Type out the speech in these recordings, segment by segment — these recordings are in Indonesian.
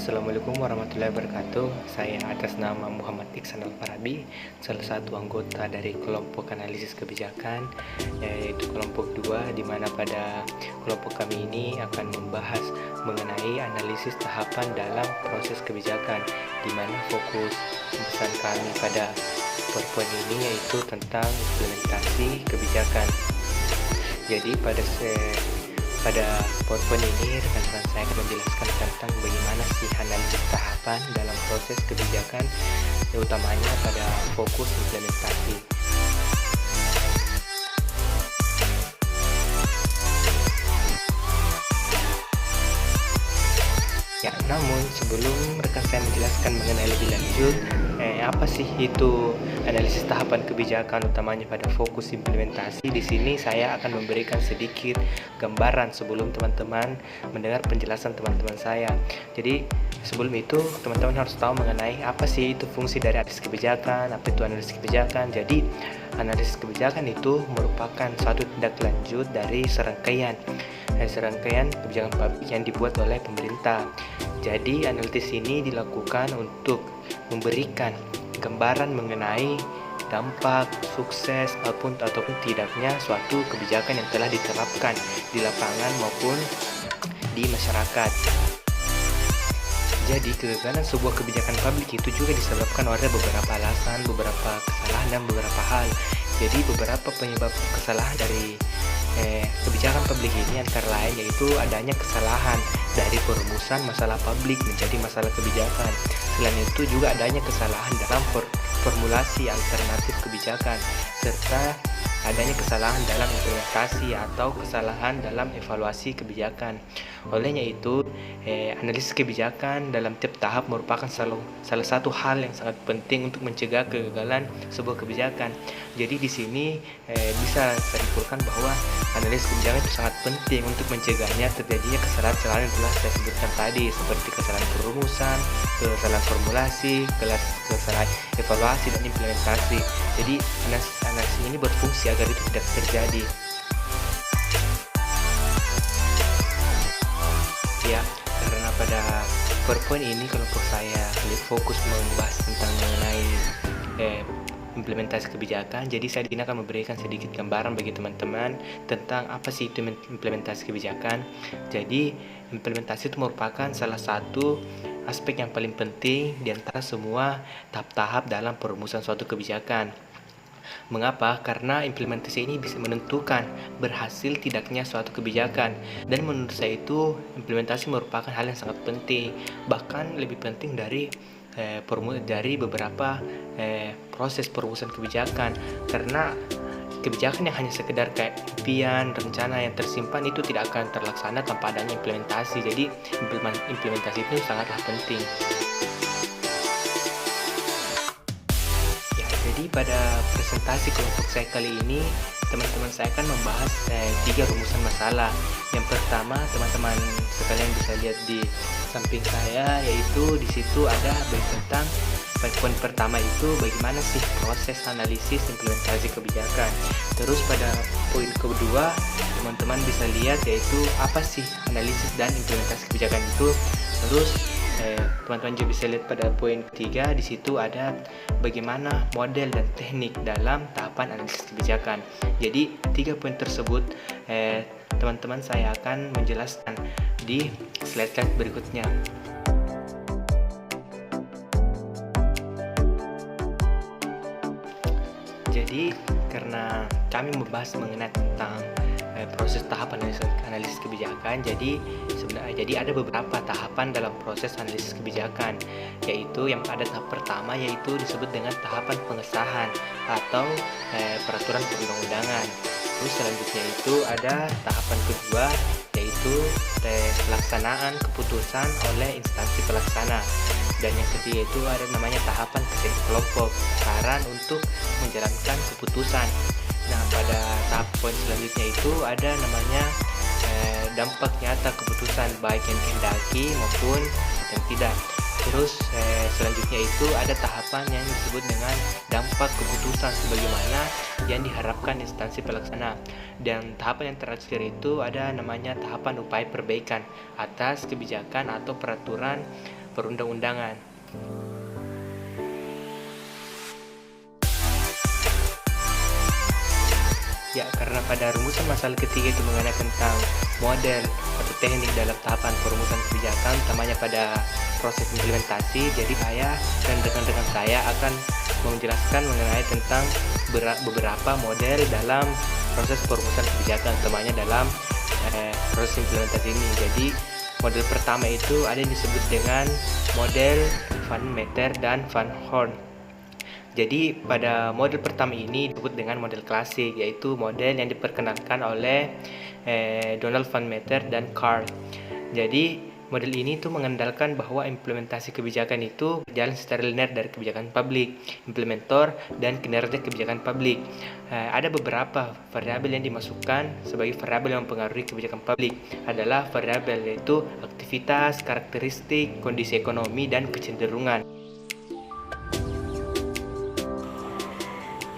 Assalamualaikum warahmatullahi wabarakatuh. Saya atas nama Muhammad Iksan Al-Farabi, salah satu anggota dari kelompok analisis kebijakan, yaitu kelompok 2, di mana pada kelompok kami ini akan membahas mengenai analisis tahapan dalam proses kebijakan, di mana fokus pembahasan kami pada PowerPoint ini yaitu tentang implementasi kebijakan. Jadi pada PowerPoint ini rekan-rekan saya akan menjelaskan tentang bagaimana sih analisis tahapan dalam proses kebijakan, utamanya pada fokus implementasi. Ya, namun sebelum rekan saya menjelaskan mengenai lebih lanjut, apa sih itu analisis tahapan kebijakan utamanya pada fokus implementasi, di sini saya akan memberikan sedikit gambaran sebelum teman-teman mendengar penjelasan teman-teman saya. Jadi sebelum itu teman-teman harus tahu mengenai apa sih itu fungsi dari analisis kebijakan, apa itu analisis kebijakan. Jadi analisis kebijakan itu merupakan suatu tindak lanjut dari serangkaian kebijakan publik yang dibuat oleh pemerintah. Jadi analisis ini dilakukan untuk memberikan gambaran mengenai dampak, sukses ataupun tidaknya suatu kebijakan yang telah diterapkan di lapangan maupun di masyarakat. Jadi kegagalan sebuah kebijakan publik itu juga disebabkan oleh beberapa alasan, beberapa kesalahan dan beberapa hal. Jadi beberapa penyebab kesalahan dari kebijakan publik ini antara lain yaitu adanya kesalahan dari perumusan masalah publik menjadi masalah kebijakan. Selain itu juga adanya kesalahan dalam formulasi alternatif kebijakan, serta adanya kesalahan dalam implementasi atau kesalahan dalam evaluasi kebijakan. Olehnya itu, analisis kebijakan dalam tiap tahap merupakan salah satu hal yang sangat penting untuk mencegah kegagalan sebuah kebijakan. Jadi di sini bisa saya simpulkan bahwa analisis kebijakan itu sangat penting untuk mencegahnya terjadinya kesalahan-kesalahan yang telah saya sebutkan tadi, seperti kesalahan perumusan, kesalahan formulasi, kesalahan evaluasi dan implementasi. Jadi analisis ini berfungsi agar itu tidak terjadi. Ya, karena pada PowerPoint ini kelompok saya fokus membahas tentang mengenai implementasi kebijakan. Jadi saya akan memberikan sedikit gambaran bagi teman-teman tentang apa sih itu implementasi kebijakan. Jadi implementasi itu merupakan salah satu aspek yang paling penting di antara semua tahap-tahap dalam perumusan suatu kebijakan. Mengapa? Karena implementasi ini bisa menentukan berhasil tidaknya suatu kebijakan. Dan menurut saya itu implementasi merupakan hal yang sangat penting, bahkan lebih penting dari beberapa proses perumusan kebijakan. Karena kebijakan yang hanya sekedar kayak impian, rencana yang tersimpan itu tidak akan terlaksana tanpa adanya implementasi. Jadi implementasi itu sangatlah penting. Jadi pada presentasi kelompok saya kali ini, teman-teman saya akan membahas 3 rumusan masalah. Yang pertama, teman-teman sekalian bisa lihat di samping saya, yaitu di situ ada tentang poin pertama itu bagaimana sih proses analisis implementasi kebijakan. Terus pada poin kedua, teman-teman bisa lihat yaitu apa sih analisis dan implementasi kebijakan itu. Terus teman-teman juga bisa lihat pada poin ketiga, di situ ada bagaimana model dan teknik dalam tahapan analisis kebijakan. Jadi 3 poin tersebut teman-teman saya akan menjelaskan di slide berikutnya. Jadi karena kami membahas mengenai tentang proses tahap analisis kebijakan, jadi ada beberapa tahapan dalam proses analisis kebijakan, yaitu yang ada tahap pertama yaitu disebut dengan tahapan pengesahan atau peraturan perundang-undangan. Terus selanjutnya itu ada tahapan kedua yaitu pelaksanaan keputusan oleh instansi pelaksana. Dan yang ketiga itu ada namanya tahapan kesediaan kelompok, saran untuk menjalankan keputusan. Nah, pada tahap poin selanjutnya itu ada namanya dampak nyata keputusan, baik yang kehendaki maupun yang tidak. Terus selanjutnya itu ada tahapan yang disebut dengan dampak keputusan sebagaimana yang diharapkan instansi pelaksana. Dan tahapan yang terakhir itu ada namanya tahapan upaya perbaikan atas kebijakan atau peraturan perundang-undangan. Ya, karena pada rumusan masalah ketiga itu mengenai tentang model atau teknik dalam tahapan perumusan kebijakan, utamanya pada proses implementasi. Jadi saya dan rekan-rekan saya akan menjelaskan mengenai tentang beberapa model dalam proses perumusan kebijakan, utamanya dalam proses implementasi ini. Jadi model pertama itu ada yang disebut dengan model Van Meter dan Van Horn. Jadi pada model pertama ini disebut dengan model klasik, yaitu model yang diperkenalkan oleh Donald Van Meter dan Carl. Jadi model ini tuh mengandalkan bahwa implementasi kebijakan itu berjalan secara linear dari kebijakan publik, implementor, dan kinerja kebijakan publik. Ada beberapa variabel yang dimasukkan sebagai variabel yang mempengaruhi kebijakan publik adalah variabel yaitu aktivitas, karakteristik, kondisi ekonomi, dan kecenderungan.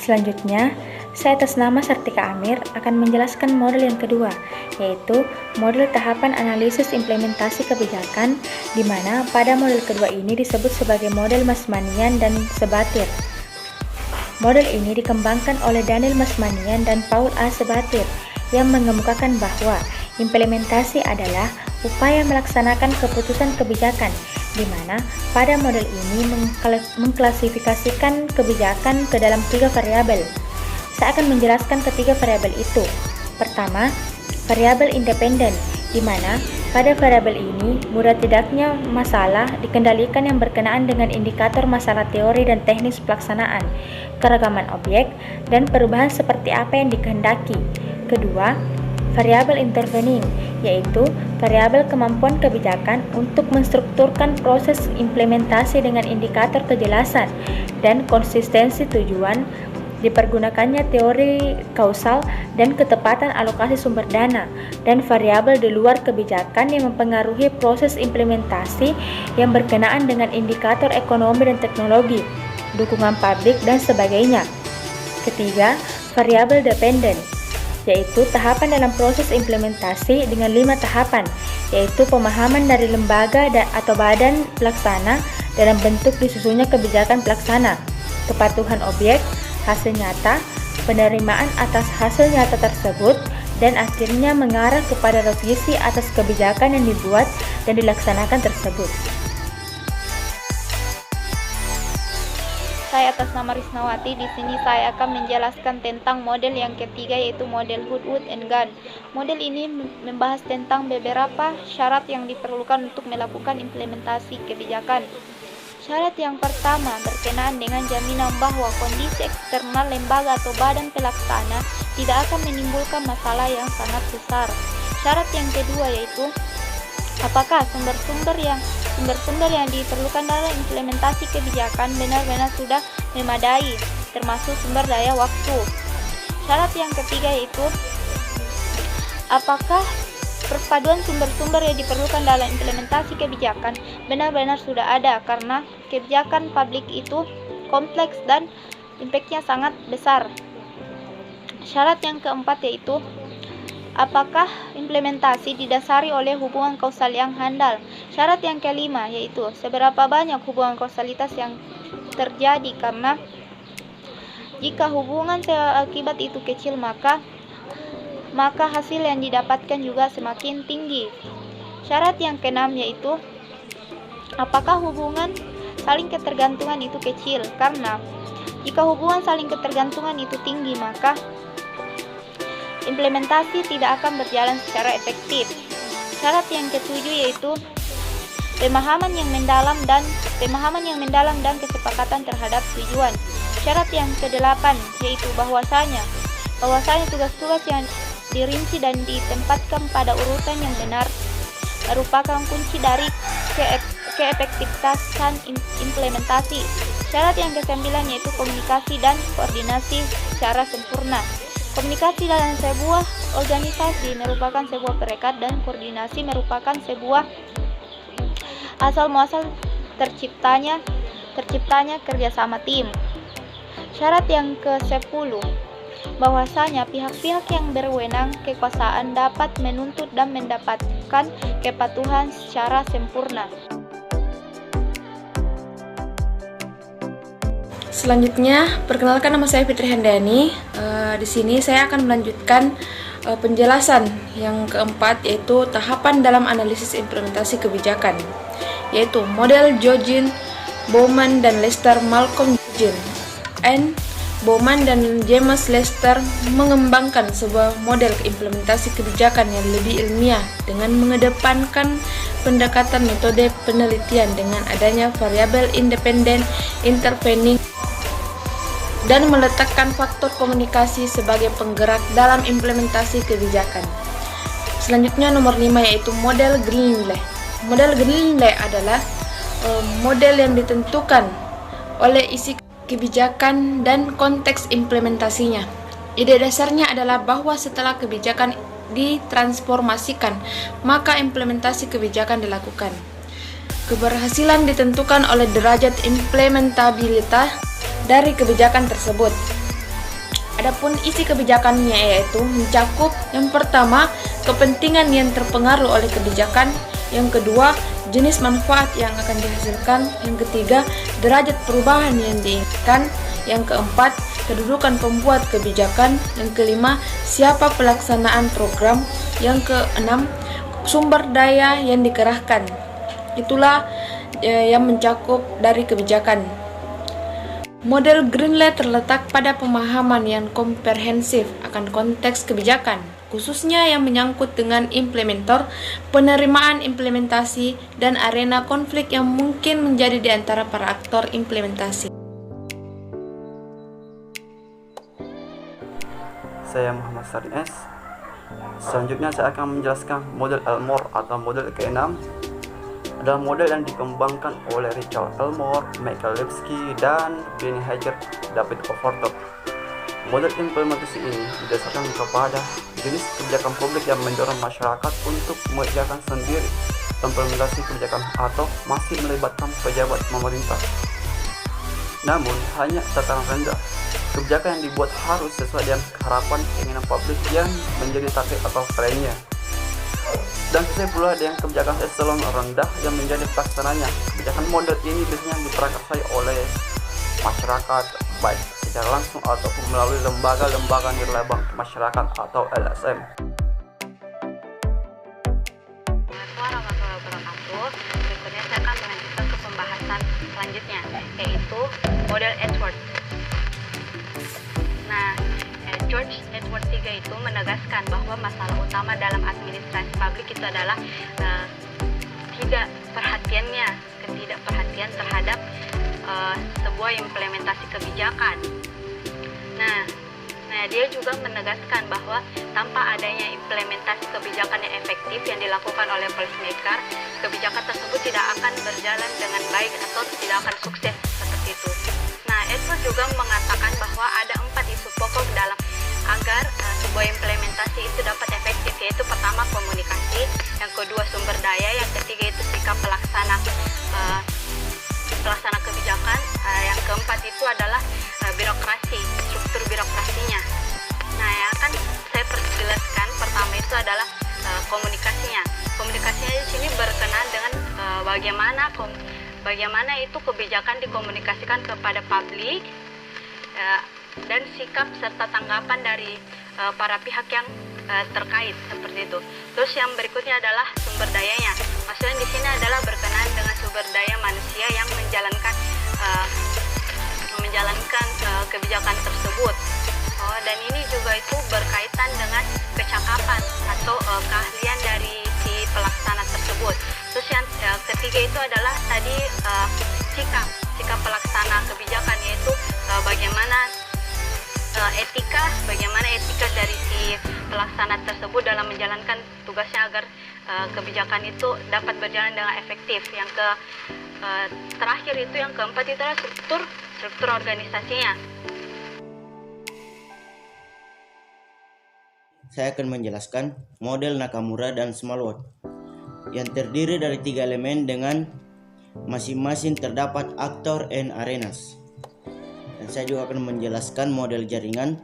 Selanjutnya, saya atas nama Sartika Amir akan menjelaskan model yang kedua, yaitu model tahapan analisis implementasi kebijakan, di mana pada model kedua ini disebut sebagai model Masmanian dan Sebatir. Model ini dikembangkan oleh Daniel Masmanian dan Paul A. Sebatir yang mengemukakan bahwa implementasi adalah upaya melaksanakan keputusan kebijakan, di mana pada model ini mengklasifikasikan kebijakan ke dalam 3 variabel. Saya akan menjelaskan ketiga variabel itu. Pertama, variabel independen, di mana pada variabel ini mudah tidaknya masalah dikendalikan yang berkenaan dengan indikator masalah teori dan teknis pelaksanaan, keragaman objek, dan perubahan seperti apa yang dikehendaki. Kedua, variabel intervening, yaitu variabel kemampuan kebijakan untuk menstrukturkan proses implementasi dengan indikator kejelasan dan konsistensi tujuan, dipergunakannya teori kausal dan ketepatan alokasi sumber dana, dan variabel di luar kebijakan yang mempengaruhi proses implementasi yang berkenaan dengan indikator ekonomi dan teknologi, dukungan publik, dan sebagainya. Ketiga, variabel dependen, yaitu tahapan dalam proses implementasi dengan 5 tahapan, yaitu pemahaman dari lembaga atau badan pelaksana dalam bentuk disusunnya kebijakan pelaksana, kepatuhan objek, hasil nyata, penerimaan atas hasil nyata tersebut, dan akhirnya mengarah kepada revisi atas kebijakan yang dibuat dan dilaksanakan tersebut. Saya atas nama Risnawati, di sini saya akan menjelaskan tentang model yang ketiga, yaitu model Wood and Gunn. Model ini membahas tentang beberapa syarat yang diperlukan untuk melakukan implementasi kebijakan. Syarat yang pertama berkenaan dengan jaminan bahwa kondisi eksternal lembaga atau badan pelaksana tidak akan menimbulkan masalah yang sangat besar. Syarat yang kedua yaitu apakah sumber-sumber yang diperlukan dalam implementasi kebijakan benar-benar sudah memadai, termasuk sumber daya waktu. Syarat yang ketiga yaitu apakah perpaduan sumber-sumber yang diperlukan dalam implementasi kebijakan benar-benar sudah ada, karena kebijakan publik itu kompleks dan impact-nya sangat besar. Syarat yang keempat yaitu apakah implementasi didasari oleh hubungan kausal yang handal. Syarat yang kelima yaitu seberapa banyak hubungan kausalitas yang terjadi, karena jika hubungan akibat itu kecil maka hasil yang didapatkan juga semakin tinggi. Syarat yang keenam yaitu apakah hubungan saling ketergantungan itu kecil, karena jika hubungan saling ketergantungan itu tinggi maka implementasi tidak akan berjalan secara efektif. Syarat yang ketujuh yaitu pemahaman yang mendalam dan kesepakatan terhadap tujuan. Syarat yang kedelapan yaitu bahwasanya tugas-tugas yang dirinci dan ditempatkan pada urutan yang benar merupakan kunci dari keefektifan implementasi. Syarat yang kesembilan yaitu komunikasi dan koordinasi secara sempurna. Komunikasi dalam sebuah organisasi merupakan sebuah perekat, dan koordinasi merupakan sebuah asal muasal terciptanya kerjasama tim. Syarat yang ke-10 bahwasanya pihak-pihak yang berwenang kekuasaan dapat menuntut dan mendapatkan kepatuhan secara sempurna. Selanjutnya, perkenalkan nama saya Fitri Handayani. Di sini saya akan melanjutkan penjelasan yang keempat, yaitu tahapan dalam analisis implementasi kebijakan, yaitu model Geogin, Bowman dan Lester Malcolm Geogin, and Bowman dan James Lester mengembangkan sebuah model implementasi kebijakan yang lebih ilmiah dengan mengedepankan pendekatan metode penelitian dengan adanya variabel independen intervening dan meletakkan faktor komunikasi sebagai penggerak dalam implementasi kebijakan. Selanjutnya nomor 5, yaitu model Greenlee. Model Greenlee adalah model yang ditentukan oleh isi kebijakan dan konteks implementasinya. Ide dasarnya adalah bahwa setelah kebijakan ditransformasikan, maka implementasi kebijakan dilakukan. Keberhasilan ditentukan oleh derajat implementabilitas dari kebijakan tersebut. Adapun isi kebijakannya yaitu mencakup yang pertama, kepentingan yang terpengaruh oleh kebijakan, yang kedua, jenis manfaat yang akan dihasilkan, yang ketiga, derajat perubahan yang diinginkan, yang keempat, kedudukan pembuat kebijakan, yang kelima, siapa pelaksanaan program, yang keenam, sumber daya yang dikerahkan. Itulah yang mencakup dari kebijakan. Model Greenlee terletak pada pemahaman yang komprehensif akan konteks kebijakan, khususnya yang menyangkut dengan implementer, penerimaan implementasi, dan arena konflik yang mungkin menjadi di antara para aktor implementasi. Saya Muhammad Sari S. Selanjutnya saya akan menjelaskan model Elmore atau model ke-6. Adalah model yang dikembangkan oleh Richard Elmore, Michael Lipsky, dan Benny Hager, David Overton. Model implementasi ini didasarkan kepada jenis kebijakan publik yang mendorong masyarakat untuk mengerjakan sendiri implementasi kebijakan atau masih melibatkan pejabat pemerintah. Namun, hanya tataran rendah. Kebijakan yang dibuat harus sesuai dengan harapan keinginan publik yang menjadi target atau trennya. Dan sesuai pula dengan kebijakan eselon rendah yang menjadi pelaksananya. Kebijakan model ini biasanya diprakarsai oleh masyarakat, baik secara langsung ataupun melalui lembaga-lembaga nirlaba masyarakat atau LSM. Berikutnya saya akan melanjutkan ke pembahasan selanjutnya, yaitu model Edwards. Nah, George Edward III itu menegaskan bahwa masalah utama dalam administrasi publik itu adalah ketidakperhatian terhadap sebuah implementasi kebijakan. Nah, dia juga menegaskan bahwa tanpa adanya implementasi kebijakan yang efektif yang dilakukan oleh policymaker, kebijakan tersebut tidak akan berjalan dengan baik atau tidak akan sukses seperti itu. Nah, Edward juga mengatakan bahwa ada 4 isu pokok dalam agar sebuah implementasi itu dapat efektif, yaitu pertama komunikasi, yang kedua sumber daya, yang ketiga itu sikap pelaksana kebijakan, yang keempat itu adalah birokrasi, struktur birokrasinya. Nah, ya kan saya perjelaskan pertama itu adalah komunikasinya. Komunikasinya di sini berkenaan dengan bagaimana itu kebijakan dikomunikasikan kepada publik, dan sikap serta tanggapan dari para pihak yang terkait seperti itu. Terus yang berikutnya adalah sumber dayanya. Maksudnya di sini adalah berkenaan dengan sumber daya manusia yang menjalankan kebijakan tersebut. Dan ini juga itu berkaitan dengan kecakapan atau keahlian dari si pelaksana tersebut. Terus yang ketiga itu adalah tadi sikap pelaksana kebijakan, yaitu bagaimana etika dari si pelaksana tersebut dalam menjalankan tugasnya agar kebijakan itu dapat berjalan dengan efektif. Yang terakhir itu yang keempat itu adalah struktur organisasinya. Saya akan menjelaskan model Nakamura dan Smallwood yang terdiri dari 3 elemen dengan masing-masing terdapat aktor and arenas. Dan saya juga akan menjelaskan model jaringan.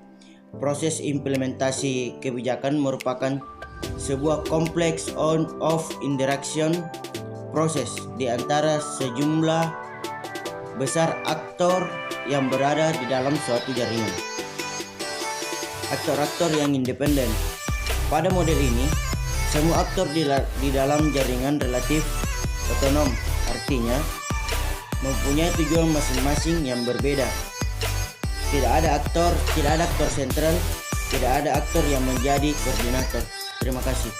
Proses implementasi kebijakan merupakan sebuah kompleks on-off interaction proses di antara sejumlah besar aktor yang berada di dalam suatu jaringan. Aktor-aktor yang independen. Pada model ini, semua aktor di dalam jaringan relatif otonom, artinya mempunyai tujuan masing-masing yang berbeda. Tidak ada aktor sentral, tidak ada aktor yang menjadi koordinator. Terima kasih.